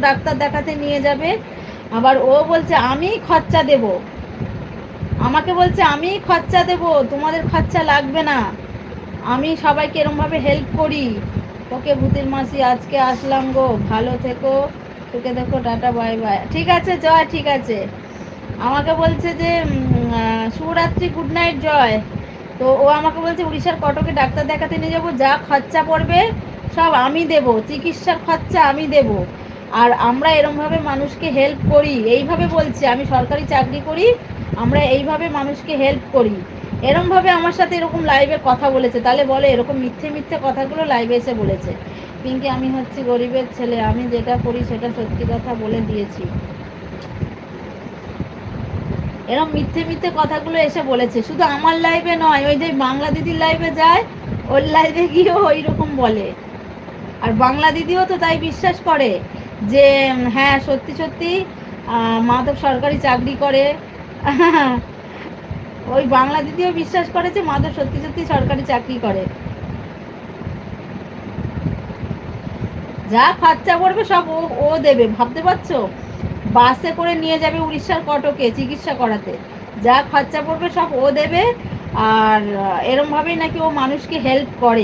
Doctor দেখাতে নিয়ে যাবে, আবার ও বলছে আমি খরচা দেব, আমাকে বলছে আমি খরচা দেব, তোমাদের খরচা লাগবে না, আমি সবাইকে এরমভাবে হেল্প করি। ওকে ভূতের মাসি আজকে আসলাম গো, ভালো থেকো, তোকে দেখো, টাটা বাই বাই। ঠিক আছে জয়, ঠিক আছে। আমাকে বলছে যে শুভরাত্রি, গুড নাইট জয়। তো ও আমাকে বলছে উড়িষ্যার কটকে ডাক্তার দেখাতে নিয়ে যাবো, যা খরচা পড়বে সব আমি দেব, চিকিৎসার খরচা আমি দেব। আর আমরা এরমভাবে মানুষকে হেল্প করি, এইভাবে বলছে, আমি সরকারি চাকরি করি, আমরা এইভাবে মানুষকে হেল্প করি, এরমভাবে আমার সাথে এরকম লাইভে কথা বলেছে। তাহলে বলে এরকম মিথ্যে মিথ্যে কথাগুলো লাইভে এসে বলেছে। পিঙ্কি আমি হচ্ছি গরিবের ছেলে, আমি যেটা করি সেটা সত্যি কথা বলে দিয়েছি, এরকম মিথ্যে মিথ্যে কথাগুলো এসে বলেছে। শুধু আমার লাইভে নয়, ওই যে বাংলা দিদির লাইভে যায়, ওর লাইভে গিয়েও ওই রকম বলে। আর বাংলা দিদিও তো তাই বিশ্বাস করে যে হ্যাঁ সত্যি সত্যি মাধব সরকারি চাকরি করে। ওই বাংলা দিদিও বিশ্বাস করে যে মাধব সত্যি সত্যি সরকারি চাকরি করে। যা খরচা পড়বে সব ও ও দেবে, ভাবতে পারছো? বাসে করে নিয়ে যাবে উড়িষ্যার কটকে চিকিৎসা করাতে, যা খরচা পড়বে সব ও দেবে। আর এরমভাবেই নাকি ও মানুষকে হেল্প করে।